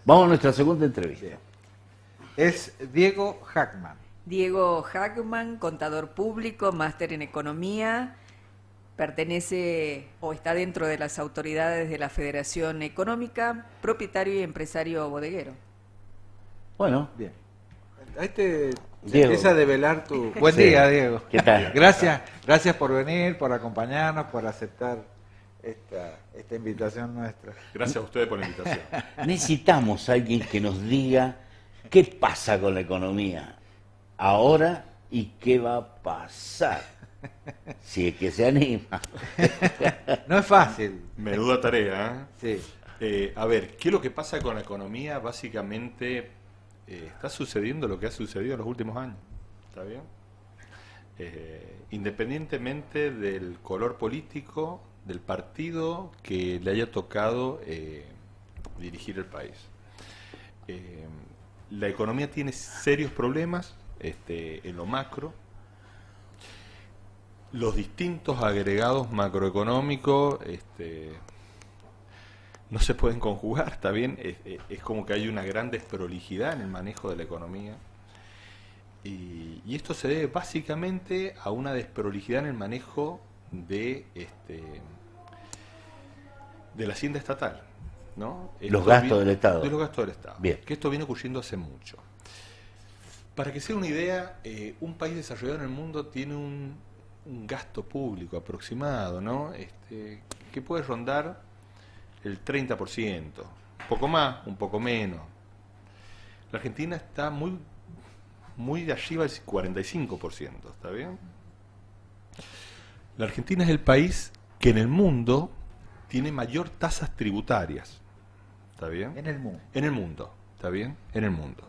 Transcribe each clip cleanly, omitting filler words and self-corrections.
Vamos a nuestra segunda entrevista. Bien. Es Diego Hackman. Diego Hackman, contador público, máster en economía, pertenece o está dentro de las autoridades de la Federación Económica, propietario y empresario bodeguero. Bueno, Bien. Ahí te Diego. empieza a develar tu... Buen Sí. día, Diego. ¿Qué tal? Gracias por venir, por acompañarnos, por aceptar esta invitación nuestra. Gracias a ustedes por la invitación. necesitamos a alguien que nos diga qué pasa con la economía ahora y qué va a pasar. Si es que se anima. No es fácil. Menuda tarea, Sí. A ver, ¿qué es lo que pasa con la economía? Básicamente está sucediendo lo que ha sucedido en los últimos años. ¿Está bien? Independientemente del color político, del partido que le haya tocado dirigir el país. La economía tiene serios problemas en lo macro. Los distintos agregados macroeconómicos no se pueden conjugar, ¿está bien? Es como que hay una gran desprolijidad en el manejo de la economía. Y esto se debe básicamente a una desprolijidad en el manejo de la hacienda estatal, ¿no? Los gastos del Estado. De los gastos del Estado. Bien. Que esto viene ocurriendo hace mucho. Para que sea una idea, un país desarrollado en el mundo tiene un gasto público aproximado, ¿no? Que puede rondar el 30%, un poco más, un poco menos. La Argentina está muy de arriba del 45%, ¿está bien? La Argentina es el país que en el mundo tiene mayor tasas tributarias, ¿está bien? En el mundo. En el mundo, ¿está bien? En el mundo.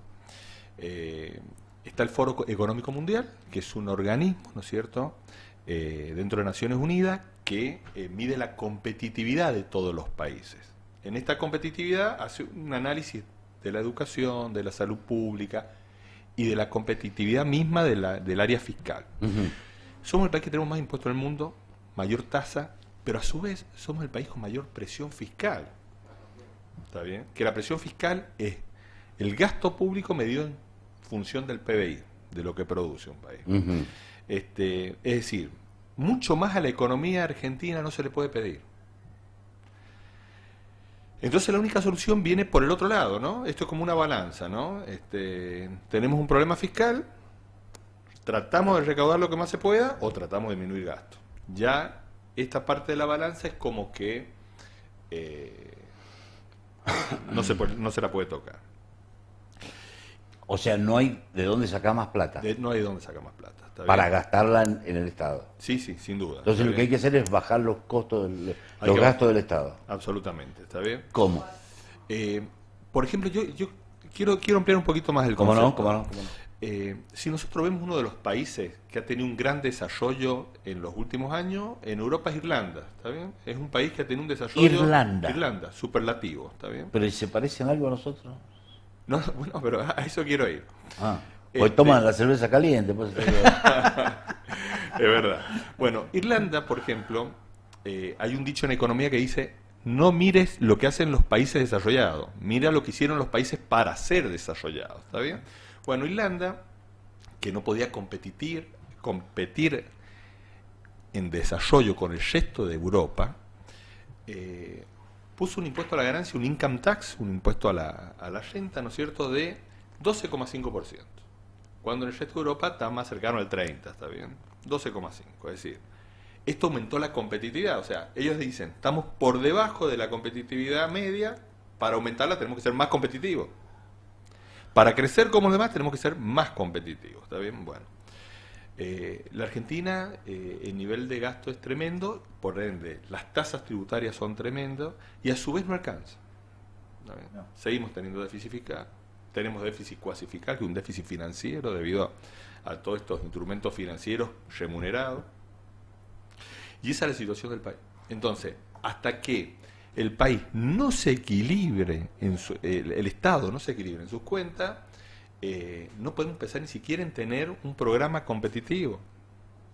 Está el Foro Económico Mundial, que es un organismo, ¿no es cierto?, dentro de Naciones Unidas, que mide la competitividad de todos los países. En esta competitividad hace un análisis de la educación, de la salud pública y de la competitividad misma del área fiscal. Ujú. Somos el país que tenemos más impuestos en el mundo, mayor tasa, pero a su vez somos el país con mayor presión fiscal. ¿Está bien? Que la presión fiscal es el gasto público medido en función del PBI, de lo que produce un país. Ujú. Es decir, mucho más a la economía argentina no se le puede pedir. Entonces la única solución viene por el otro lado, ¿no? Esto es como una balanza, ¿no? Tenemos un problema fiscal, tratamos de recaudar lo que más se pueda o tratamos de disminuir gastos. Ya esta parte de la balanza es como que no se la puede tocar. O sea, no hay de dónde sacar más plata No hay de dónde sacar más plata. ¿está para bien? gastarla en el Estado. Sí, sin duda. Entonces ¿está lo que hay bien? que hacer es bajar los costos, Hay los que gastos del Estado. Absolutamente, ¿está bien? ¿Cómo? Por ejemplo, yo quiero ampliar un poquito más el ¿Cómo concepto. no? Si nosotros vemos uno de los países que ha tenido un gran desarrollo en los últimos años, en Europa es Irlanda, ¿está bien? Es un país que ha tenido un desarrollo... Irlanda, superlativo, ¿está bien? ¿Pero se parecen algo a nosotros? No, bueno, pero a eso quiero ir. Ah, pues toman la cerveza caliente. Pues, Es verdad. Bueno, Irlanda, por ejemplo, hay un dicho en economía que dice: no mires lo que hacen los países desarrollados, mira lo que hicieron los países para ser desarrollados, ¿está bien? Bueno, Irlanda, que no podía competir en desarrollo con el resto de Europa, puso un impuesto a la ganancia, un income tax, un impuesto a la renta, ¿no es cierto?, de 12,5%. Cuando en el resto de Europa está más cercano al 30%, ¿está bien? 12,5%. Es decir, esto aumentó la competitividad. O sea, ellos dicen, estamos por debajo de la competitividad media, para aumentarla tenemos que ser más competitivos. Para crecer como los demás tenemos que ser más competitivos, ¿está bien? Bueno, la Argentina, el nivel de gasto es tremendo, por ende, las tasas tributarias son tremendas y a su vez no alcanza. ¿Está bien? No. Seguimos teniendo déficit fiscal, tenemos déficit cuasi fiscal, que es un déficit financiero debido a todos estos instrumentos financieros remunerados. Y esa es la situación del país. Entonces, hasta que el país no se equilibre, el Estado no se equilibre en sus cuentas, no podemos pensar ni siquiera en tener un programa competitivo,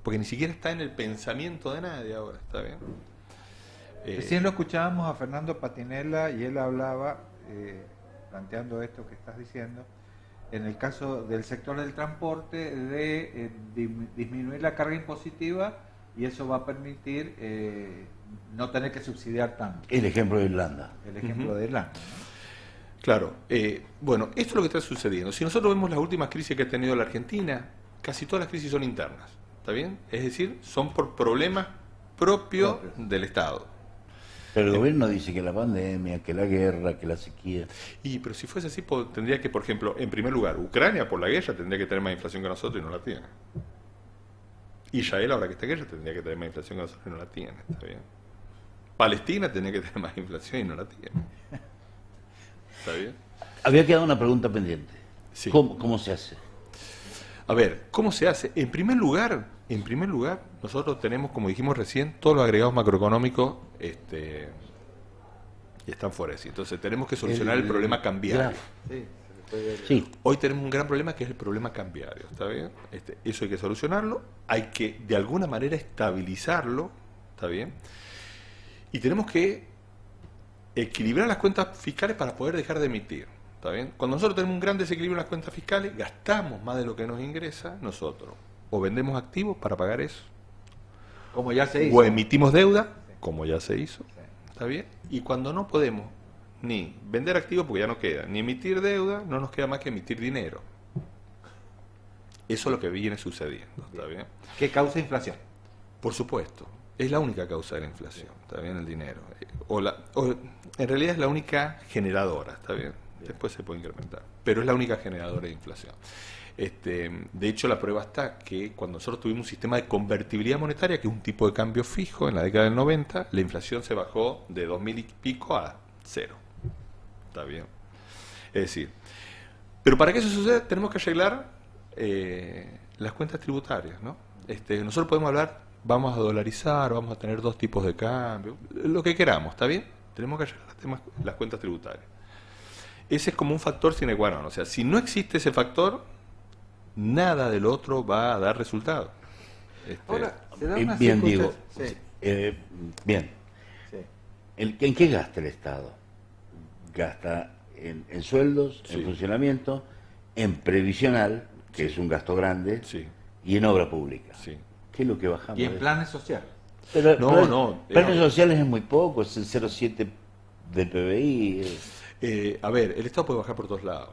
porque ni siquiera está en el pensamiento de nadie ahora, ¿está bien? Recién lo escuchábamos a Fernando Patinella y él hablaba planteando esto que estás diciendo, en el caso del sector del transporte, de disminuir la carga impositiva, y eso va a permitir no tener que subsidiar tanto. El ejemplo de Irlanda. El ejemplo de Irlanda, ¿no? Claro. Bueno, esto es lo que está sucediendo. Si nosotros vemos las últimas crisis que ha tenido la Argentina, casi todas las crisis son internas, ¿está bien? Es decir, son por problemas propios del Estado. Pero el gobierno dice que la pandemia, que la guerra, que la sequía. Pero si fuese así, tendría que, por ejemplo, en primer lugar, Ucrania por la guerra tendría que tener más inflación que nosotros y no la tiene. Israel, ahora que está en guerra, tendría que tener más inflación que nosotros y no la tiene, ¿está bien? Palestina tendría que tener más inflación y no la tiene. ¿Está bien? Había quedado una pregunta pendiente. Sí. ¿Cómo se hace? A ver, ¿cómo se hace? En primer lugar, nosotros tenemos, como dijimos recién, todos los agregados macroeconómicos están fuera de sí. Entonces tenemos que solucionar el problema cambiario. Sí, se le puede ver. Sí. Hoy tenemos un gran problema que es el problema cambiario, ¿está bien? Eso hay que solucionarlo, hay que de alguna manera estabilizarlo, ¿está bien? Y tenemos que equilibrar las cuentas fiscales para poder dejar de emitir, ¿está bien? Cuando nosotros tenemos un gran desequilibrio en las cuentas fiscales, gastamos más de lo que nos ingresa, nosotros o vendemos activos para pagar eso, Como ya se hizo. o emitimos deuda, como ya se hizo, ¿está bien? Y cuando no podemos ni vender activos, porque ya no queda, ni emitir deuda, no nos queda más que emitir dinero. Eso es lo que viene sucediendo, ¿está bien? ¿Qué causa inflación? Por supuesto, es la única causa de la inflación, ¿está bien? El dinero. O en realidad es la única generadora, ¿está bien? Después se puede incrementar, pero es la única generadora de inflación. De hecho, la prueba está que cuando nosotros tuvimos un sistema de convertibilidad monetaria, que es un tipo de cambio fijo en la década del 90, la inflación se bajó de 2000 y pico a 0. ¿Está bien? Es decir, pero para que eso suceda tenemos que arreglar las cuentas tributarias, ¿no? Nosotros podemos hablar, vamos a dolarizar, vamos a tener 2 tipos de cambio, lo que queramos, ¿está bien? Tenemos que arreglar las cuentas tributarias. Ese es como un factor sine qua non, o sea, si no existe ese factor, nada del otro va a dar resultado. Ahora, se da una Bien, Diego. circunstancia- Bien. Sí. ¿En qué gasta el Estado? Gasta en sueldos, Sí. en funcionamiento, en previsional, que es un gasto grande, Sí, y en obra pública. sí. ¿Qué es lo que bajamos? Y en de- planes sociales. Pero, No, pero- no, planes no. sociales es muy poco, es el 0,7 del PBI. A ver, el Estado puede bajar por todos lados.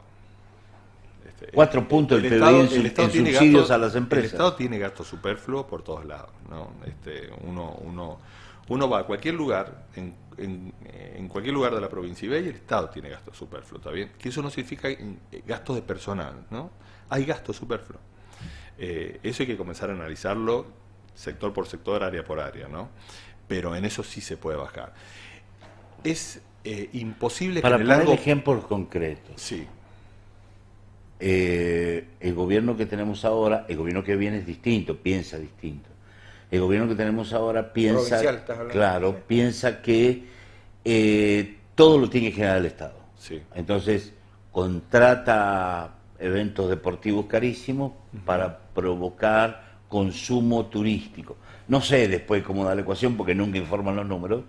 4 puntos el del Estado- PBI el en Estado tiene subsidios gasto- a las empresas. El Estado tiene gasto superfluo por todos lados, ¿no? Uno va a cualquier lugar, en cualquier lugar de la provincia y ve y el Estado tiene gasto superfluo, ¿está bien? Que eso no significa gastos de personal, ¿no? Hay gasto superfluo. Eso hay que comenzar a analizarlo sector por sector, área por área, ¿no? Pero en eso sí se puede bajar. Es imposible Para que en poner el largo... ejemplos concretos, Sí, el gobierno que tenemos ahora, el gobierno que viene es distinto, piensa distinto. El gobierno que tenemos ahora piensa, Provincial, estás hablando. claro, Sí. piensa que todo lo tiene que generar el Estado. sí. Entonces, contrata eventos deportivos carísimos para provocar consumo turístico. No sé después cómo da la ecuación porque nunca informan los números,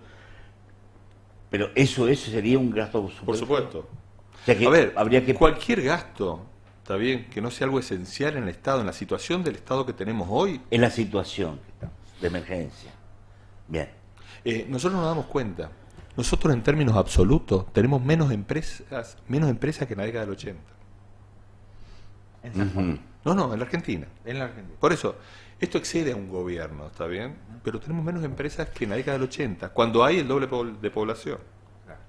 pero eso sería un gasto superfluo. Por supuesto. O sea que A ver, habría que... cualquier gasto, está bien, que no sea algo esencial en el Estado, en la situación del Estado que tenemos hoy, En la situación que estamos, de emergencia. Bien. nosotros nos damos cuenta. Nosotros en términos absolutos tenemos menos empresas que en la década del 80. En San Juan. Ujú. No, en la Argentina. En la Argentina. Por eso, esto excede a un gobierno, ¿está bien? Pero tenemos menos empresas que en la década del 80, cuando hay el doble de población. Claro.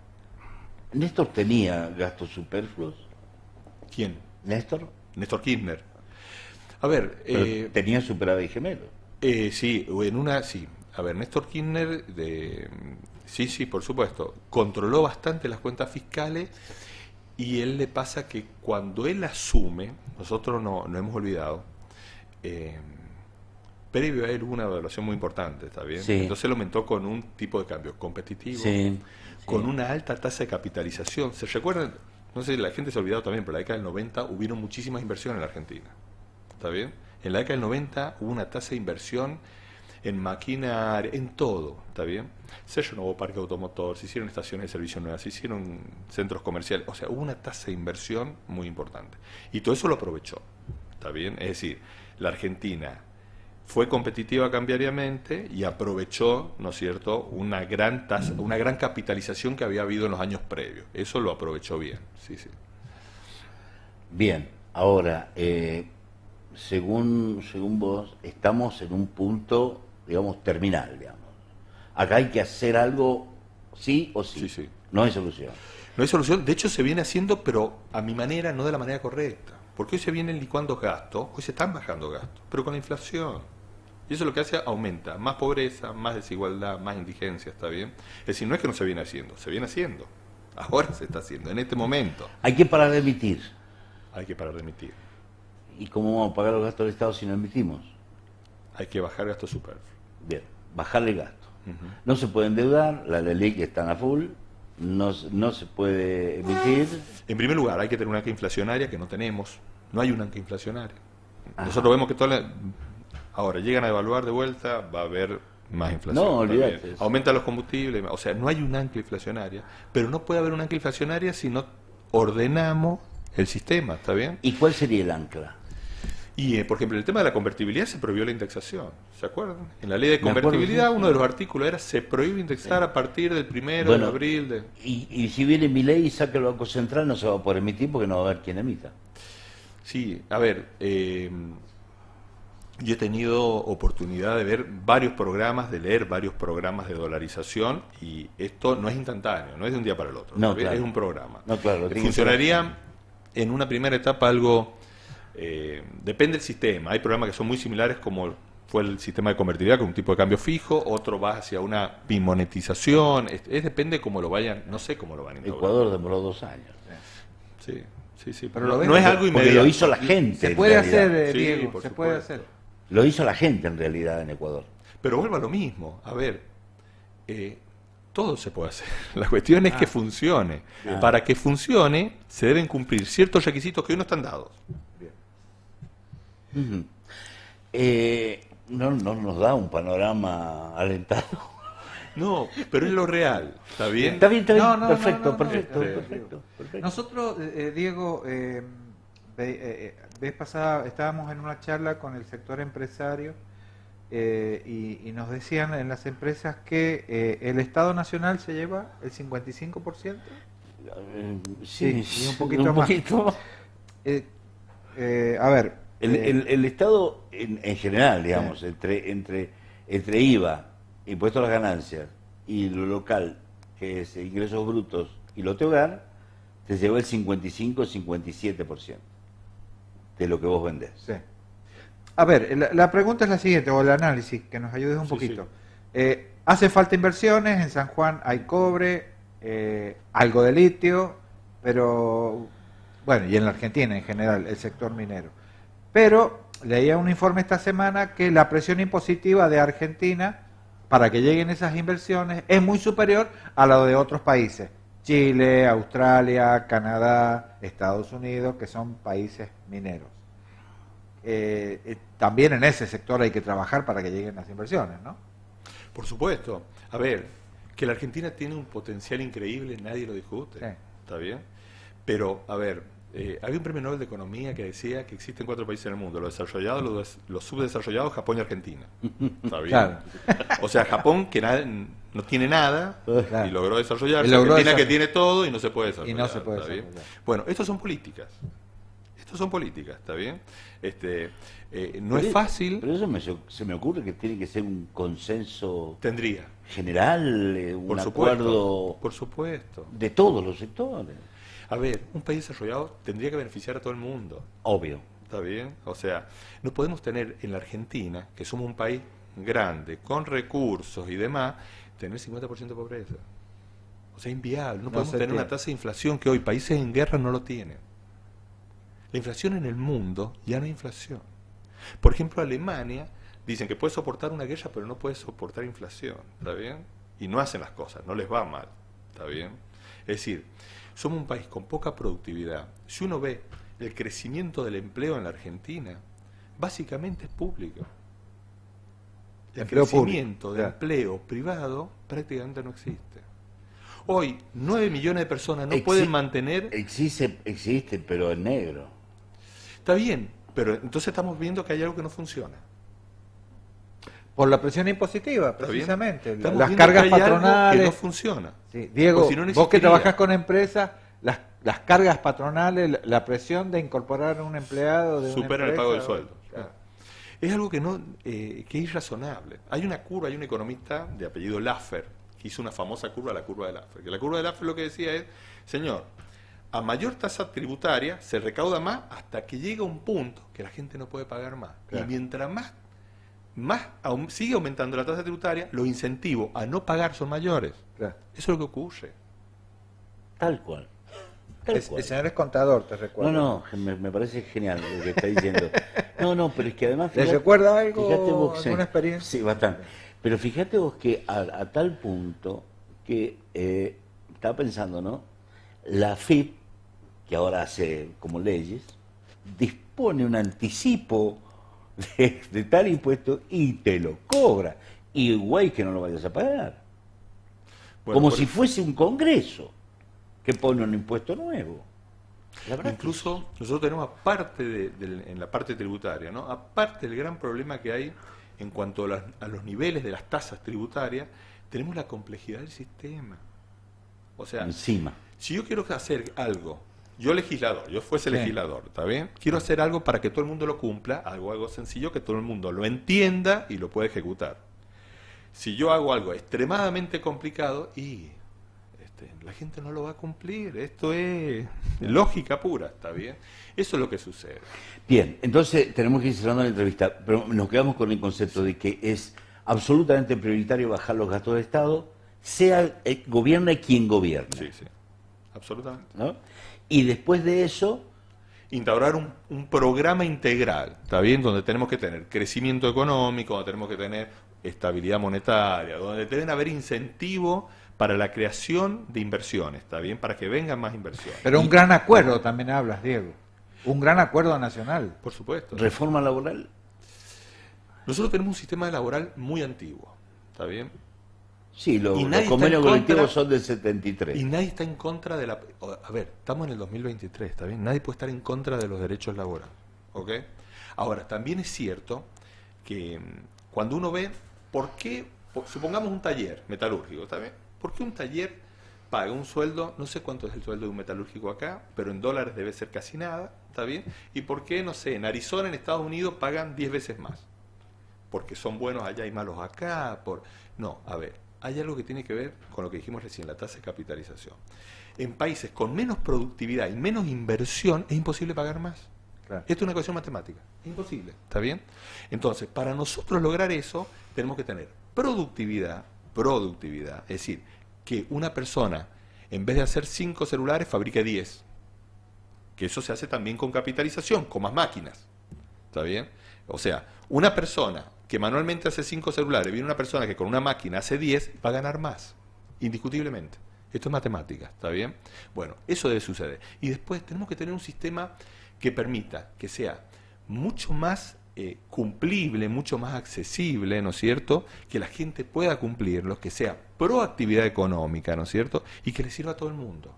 ¿Néstor tenía gastos superfluos? ¿Quién? ¿Néstor? Néstor Kirchner. A ver, Pero tenía superávit gemelo. sí, sí. A ver, Néstor Kirchner, sí, por supuesto, controló bastante las cuentas fiscales y él le pasa que cuando él asume, nosotros no hemos olvidado, previo a él hubo una evaluación muy importante, ¿está bien? Sí. Entonces él aumentó con un tipo de cambio competitivo, Sí. con una alta tasa de capitalización. ¿Se recuerdan? No sé, la gente se ha olvidado también, pero en la década del 90 hubieron muchísimas inversiones en la Argentina. ¿Está bien? En la década del 90 hubo una tasa de inversión en maquinaria, en todo, ¿está bien? Se renovó parque automotor, se hicieron estaciones de servicio nuevas, se hicieron centros comerciales, o sea, hubo una tasa de inversión muy importante. Y todo eso lo aprovechó, ¿está bien? Es decir, la Argentina fue competitiva cambiariamente y aprovechó, ¿no es cierto?, una gran tasa, una gran capitalización que había habido en los años previos. Eso lo aprovechó bien, sí, sí. Bien, ahora, según vos, estamos en un punto, digamos, terminal, digamos. Acá hay que hacer algo sí o sí. Sí, sí. No hay solución. No hay solución, de hecho se viene haciendo, pero a mi manera, no de la manera correcta. Porque hoy se vienen licuando gastos, hoy se están bajando gastos, pero con la inflación. Y eso lo que hace, aumenta más pobreza, más desigualdad, más indigencia, ¿está bien? Es decir, no es que no se viene haciendo, se viene haciendo. Ahora se está haciendo, en este momento. Hay que parar de emitir. Hay que parar de emitir. ¿Y cómo vamos a pagar los gastos del Estado si no emitimos? Hay que bajar gastos superfluos. Bien, bajarle el gasto. Ujú. No se puede endeudar, la LELIQ están a full, no se puede emitir. En primer lugar, hay que tener una ancla inflacionaria que no tenemos. No hay una ancla inflacionaria. Ajá. Nosotros vemos que ahora llegan a evaluar de vuelta, va a haber más inflación. No, también. olvídate. Aumentan los combustibles, o sea, no hay una ancla inflacionaria, pero no puede haber una ancla inflacionaria si no ordenamos el sistema, ¿está bien? ¿Y cuál sería el ancla? Y, por ejemplo, en el tema de la convertibilidad se prohibió la indexación, ¿se acuerdan? En la ley de Me acuerdo, convertibilidad, sí. uno de los artículos era se prohíbe indexar a partir del 1 Bueno, de abril de... Y si viene mi ley y saca el Banco Central, no se va a poder emitir porque no va a haber quien emita. Sí, a ver, yo he tenido oportunidad de ver varios programas, de leer varios programas de dolarización, y esto no es instantáneo, no es de un día para el otro, No, ¿sabes? claro. Es un programa. No, claro, tiene que Funcionaría en una primera etapa algo, depende del sistema, hay programas que son muy similares como fue el sistema de convertibilidad con un tipo de cambio fijo, otro va hacia una bimonetización, depende cómo lo vayan, no sé cómo lo van a integrar. Ecuador demoró 2 años. Sí, sí, sí, Pero no, lo ves no es porque- algo Porque inmediato. lo hizo la gente. Se en puede realidad. hacer, Sí, Diego, por se puede supuesto. hacer. Lo hizo la gente en realidad en Ecuador. Pero vuelvo a lo mismo. A ver, todo se puede hacer. La cuestión es que funcione. Bien. Para que funcione, se deben cumplir ciertos requisitos que hoy no están dados. Ujú. No nos da un panorama alentado. No, pero es lo real. ¿Está bien? Está bien, No, no, perfecto, no, no, perfecto, no, perfecto, perfecto. Nosotros, Diego, vez pasada estábamos en una charla con el sector empresario y nos decían en las empresas que el Estado Nacional se lleva el 55%. Sí, Sí, y un poquito más. poquito. A ver, El Estado en general, digamos, entre IVA, impuesto a las ganancias, y lo local, que es ingresos brutos, y lo de hogar, te lleva el 55-57% de lo que vos vendés. sí. A ver, la pregunta es la siguiente, o el análisis, que nos ayudes un Sí, poquito. Hace falta inversiones, en San Juan hay cobre, algo de litio, pero, bueno, y en la Argentina en general, el sector minero. Pero leía un informe esta semana que la presión impositiva de Argentina para que lleguen esas inversiones es muy superior a la de otros países. Chile, Australia, Canadá, Estados Unidos, que son países mineros. También en ese sector hay que trabajar para que lleguen las inversiones, ¿no? Por supuesto. A ver, que la Argentina tiene un potencial increíble, nadie lo discute. Sí. ¿Está bien? Pero, a ver, había un premio Nobel de Economía que decía que existen 4 países en el mundo: los desarrollados, los subdesarrollados, Japón y Argentina. ¿Está bien? Claro. O sea, Japón, que no tiene nada, Claro. y logró desarrollarse. Y logró Argentina, que desarrollar. tiene todo y no se puede desarrollar. Y no se puede ¿está bien? desarrollar. Bueno, estas son políticas. Estas son políticas, ¿está bien? No Pero es fácil. Pero eso se me ocurre que tiene que ser un consenso Tendría. general, un Por acuerdo supuesto. Por supuesto. de todos los sectores. A ver, un país desarrollado tendría que beneficiar a todo el mundo. Obvio. ¿Está bien? O sea, no podemos tener en la Argentina, que somos un país grande, con recursos y demás, tener 50% de pobreza. O sea, inviable. No No podemos se tener una tiene. tasa de inflación que hoy países en guerra no lo tienen. La inflación en el mundo ya no hay inflación. Por ejemplo, Alemania dicen que puede soportar una guerra, pero no puede soportar inflación. ¿Está bien? Y no hacen las cosas, no les va mal. ¿Está bien? Es decir, somos un país con poca productividad. Si uno ve el crecimiento del empleo en la Argentina, básicamente es público. el Empleo crecimiento público, de claro. empleo privado prácticamente no existe. Hoy, 9 millones de personas no Exi- pueden mantener... Existe, pero en negro. Está bien, pero entonces estamos viendo que hay algo que no funciona. Por la presión impositiva, ¿Está bien? precisamente. Estamos Las viendo cargas que hay algo patronales. que no funciona. Sí, Diego, Porque si no, no vos que existiría. trabajás con empresas, las cargas patronales, la presión de incorporar a un empleado de una Supera el empresa, pago del sueldo. claro. Es algo que no que es irrazonable. Hay una curva, hay un economista de apellido Laffer que hizo una famosa curva, la curva de Laffer. Que la curva de Laffer lo que decía es, señor, a mayor tasa tributaria se recauda más hasta que llega un punto que la gente no puede pagar más. Claro. Y mientras sigue aumentando la tasa tributaria, los incentivos a no pagar son mayores. Claro. Eso es lo que ocurre. Tal cual. Tal El cual. señor es contador, te recuerdo. No, me parece genial lo que está diciendo. No, pero es que además... ¿Les recuerda algo, fíjate vos, alguna experiencia? Sí, bastante. Pero fíjate vos que a tal punto que estaba pensando, ¿no? La FIP, que ahora hace como leyes, dispone un anticipo de tal impuesto y te lo cobra. Y guay que no lo vayas a pagar. Bueno, como por si eso- fuese un congreso que pone un impuesto nuevo. La verdad que Incluso nosotros tenemos, aparte en la parte tributaria, ¿no? Aparte del gran problema que hay en cuanto a los niveles de las tasas tributarias, tenemos la complejidad del sistema. O sea, encima. si yo quiero hacer algo, yo legislador, yo fuese Sí. legislador, ¿está bien? Quiero hacer algo para que todo el mundo lo cumpla, algo sencillo, que todo el mundo lo entienda y lo pueda ejecutar. Si yo hago algo extremadamente complicado, la gente no lo va a cumplir. Esto es lógica pura, ¿está bien? Eso es lo que sucede. Bien, entonces tenemos que ir cerrando la entrevista, pero nos quedamos con el concepto de que es absolutamente prioritario bajar los gastos de Estado, sea gobierne quien gobierne, Sí, sí, absolutamente. ¿no? Y después de eso, Instaurar un programa integral, ¿está bien? Donde tenemos que tener crecimiento económico, donde tenemos que tener estabilidad monetaria, donde deben haber incentivos para la creación de inversiones, ¿está bien? Para que vengan más inversiones. Pero un gran acuerdo también hablas, Diego. Un gran acuerdo nacional. Por supuesto. reforma laboral, Nosotros tenemos un sistema laboral muy antiguo, ¿está bien? sí, Y los nadie está convenios en contra- colectivos son del 73. Y nadie está en contra de la... A ver, estamos en el 2023, ¿está bien? Nadie puede estar en contra de los derechos laborales, ¿ok? Ahora, también es cierto que cuando uno ve, ¿por qué? Supongamos un taller metalúrgico, ¿está bien? ¿Por qué un taller paga un sueldo, no sé cuánto es el sueldo de un metalúrgico acá, pero en dólares debe ser casi nada, ¿está bien? ¿Y por qué, no sé, en Arizona, en Estados Unidos, pagan 10 veces más? Porque son buenos allá y malos acá. No, a ver, hay algo que tiene que ver con lo que dijimos recién, la tasa de capitalización. En países con menos productividad y menos inversión es imposible pagar más. Claro. Esto es una ecuación matemática, es imposible, ¿está bien? Entonces, para nosotros lograr eso, tenemos que tener productividad, es decir, que una persona, en vez de hacer 5 celulares, fabrique 10. Que eso se hace también con capitalización, con más máquinas, ¿está bien? O sea, una persona que manualmente hace 5 celulares, viene una persona que con una máquina hace 10, va a ganar más, indiscutiblemente. Esto es matemática, ¿está bien? Bueno, eso debe suceder. Y después tenemos que tener un sistema que permita que sea mucho más cumplible, mucho más accesible, ¿no es cierto? Que la gente pueda cumplirlo, que sea proactividad económica, ¿no es cierto? Y que le sirva a todo el mundo.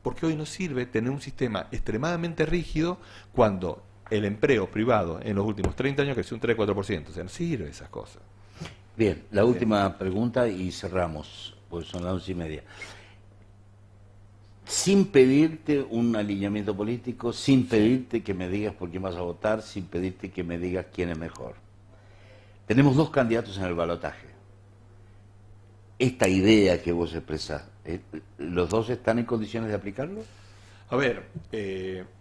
Porque hoy no sirve tener un sistema extremadamente rígido cuando el empleo privado en los últimos 30 años creció un 3-4%. O sea, no sirve esas cosas. Bien, la última pregunta y cerramos, pues son las 11:30. Sin pedirte un alineamiento político, sin pedirte que me digas por quién vas a votar, sin pedirte que me digas quién es mejor. Tenemos 2 candidatos en el balotaje. Esta idea que vos expresás, ¿los 2 están en condiciones de aplicarlo? A ver,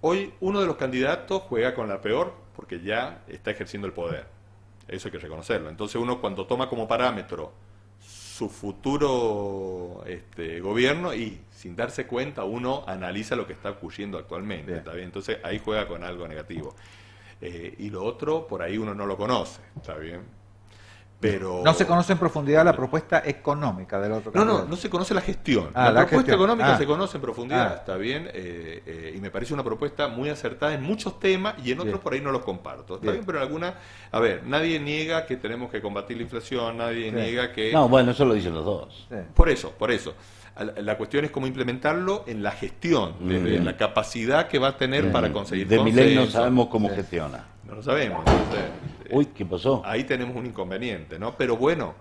hoy uno de los candidatos juega con la peor porque ya está ejerciendo el poder. Eso hay que reconocerlo. Entonces uno cuando toma como parámetro su futuro gobierno y sin darse cuenta uno analiza lo que está ocurriendo actualmente. Bien. ¿Está bien? Entonces ahí juega con algo negativo. Y lo otro, por ahí uno no lo conoce. ¿Está bien? Pero No se conoce en profundidad la propuesta económica del otro candidato. no se conoce la gestión. Ah, la la propuesta gestión. económica Ah. se conoce en profundidad, Ah. está bien, y me parece una propuesta muy acertada en muchos temas y en otros Bien. por ahí no los comparto. Está Bien. bien, pero en alguna, a ver, nadie niega que tenemos que combatir la inflación, nadie Sí. niega que... No, bueno, eso lo dicen los dos. Sí. Por eso. La cuestión es cómo implementarlo en la gestión, en la capacidad que va a tener para conseguir De Milei no consenso. sabemos cómo Sí. gestiona. No lo sabemos. Entonces, Uy, ¿qué pasó? ahí tenemos un inconveniente, ¿no? Pero bueno,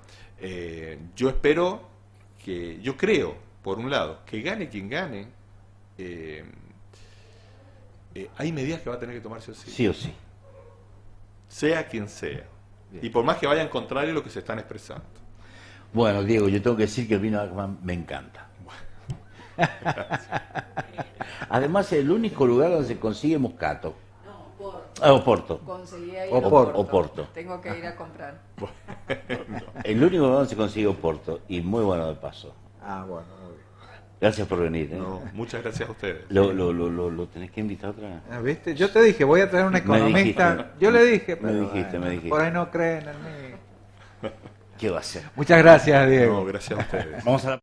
yo espero yo creo, por un lado, que gane quien gane, hay medidas que va a tener que tomarse sí, Sí o sí. sea quien sea. Bien. Y por más que vaya en contrario a lo que se están expresando. Bueno, Diego, yo tengo que decir que el vino Ackerman me encanta. Además, es el único lugar donde se consigue moscato. No, Porto. Oporto. Conseguí ahí Oporto. Oporto. Tengo que ir a comprar. El único lugar donde se consigue Oporto. Y muy bueno de paso. Ah, bueno, muy bien. Gracias por venir. ¿eh? No, muchas gracias a ustedes. Lo tenés que invitar otra vez. Ah, ¿viste? Yo te dije, voy a traer un Me economista. dijiste. Yo le dije, Me pero dijiste, me dijiste. por ahí no creen en mí. ¿Qué va a hacer? Muchas gracias, Diego. No, gracias a ustedes. Vamos a la